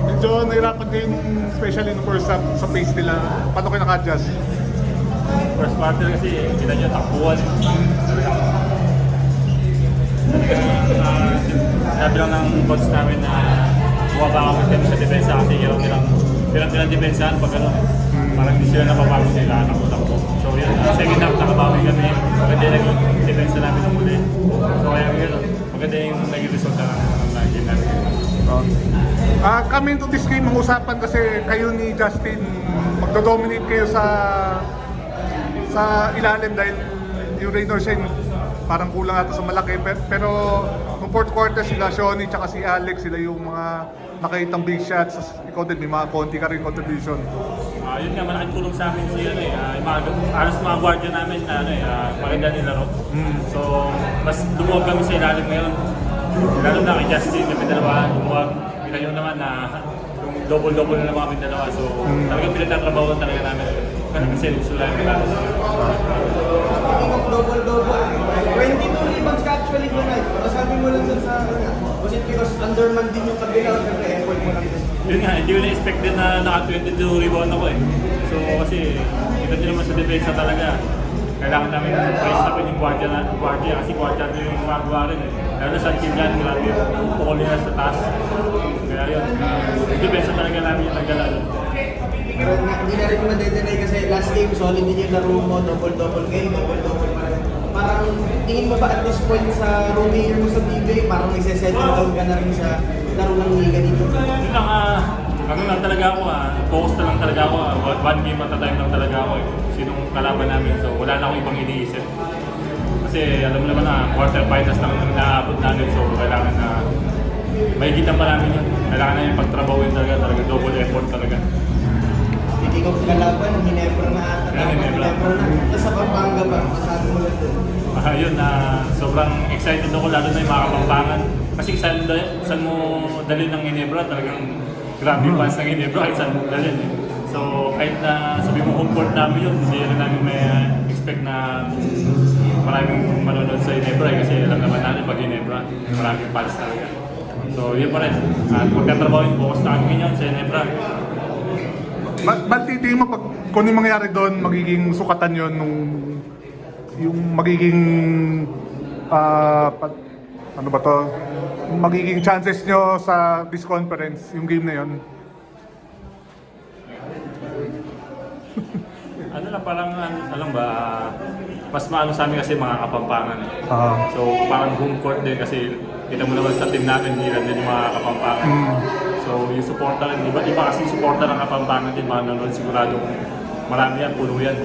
Medyo nahirapan kayo especially nung first half sa pace nila. Paano kayo naka-adjust? First quarter kasi, kita nyo, takbuhan. Sinabi lang ng coach namin na bumaba kami sa depensa kasi hirap nilang depensahan pag ano, parang hindi sila napapagod nila, takbo-takbo. So yun, second half nakabawi kami, maganda yung naging depensa namin ng muli. So kaya yun, maganda yung naging result na game namin. Coming to this game, ang usapan kasi kayo ni Justin, magdo-dominate kayo sa ilalim dahil yung Raynor Shane parang kulang ata sa malaki. Pero nung fourth quarter sila, Shoni tsaka si Alex, sila yung mga nakahitang big shots. Ikaw din, may mga konti ka rin contribution. Yun nga, malaking tulong sa amin si alas mga guardia namin na maganda nilaro. So, mas lumuwag kami sa ilalim ngayon. Lalo na kay Justin, kami dalawa, lumuwag. Kita nyo naman na yung double-double na naman kami dalawa. So, talagang pinatatrabaho talaga namin. Kasi gusto lang yung lalo. Speaking of double-double, 22 rebounds ka actually tonight. Masabi mo lang dun sa was it because underman din yung kabila o siyempre effort mo lang din? Yun nga, hindi ko na-expect din na naka-22 rebound ako eh. So kasi, kita nyo naman sa depensa talaga. Kailangan namin press up yung guardia kasi guardia nyo yung magawa rin eh. Lalo na sa team yan, grabe yung pukul nila sa taas. Kaya yun, depensa talaga namin yung nagdala. Pero hindi na rin mo madedenay kasi last game solid din yung laro mo, double-double kayo, double-double pa rin. Parang tingin mo ba at this point sa rookie year mo sa PBA, parang nagsisettle down ka na rin sa laro ng liga dito? Yun lang, ano lang talaga ako focus na lang talaga ako. One game at a time lang talaga ako eh. Sinong kalaban namin, so wala na akong ibang iniisip. Kasi alam mo naman na quarter finals lang ang naabot namin, so kailangan na mahigitan pa namin yun. Kailangan namin pagtrabawin talaga double effort talaga. Speaking of kalaban, Ginebra na ata. Ginebra na. Tapos sa Pampanga ba? Masabi mo lang dun. Yun, sobrang excited ako lalo na yung mga Kapampangan. Kasi saan mo dalhin ng Ginebra, talagang grabe yung fans ng Ginebra kahit saan dalhin eh. So kahit na sabi mo home court namin yun, hindi rin namin may expect na maraming manonood sa Ginebra eh, kasi alam naman natin pag Ginebra, maraming fans talaga. So yun pa rin, at magkatrabaho yung focus na kami yun sa Ginebra. Ba't titingin mo pag kung yung mangyayari doon, magiging sukatan yon nung yung magiging ano ba to, magiging chances nyo sa this conference, yung game na yon? Ano lang, parang alam ba, mas maano sa amin kasi mga Kapampangan eh. So parang home court din kasi kita mo naman sa team namin, hindi lang din yung mga Kapampangan. So yung suporta rin, iba kasi suporta ng Kapampangan din, mga nanonood sigurado marami yan, puno yan.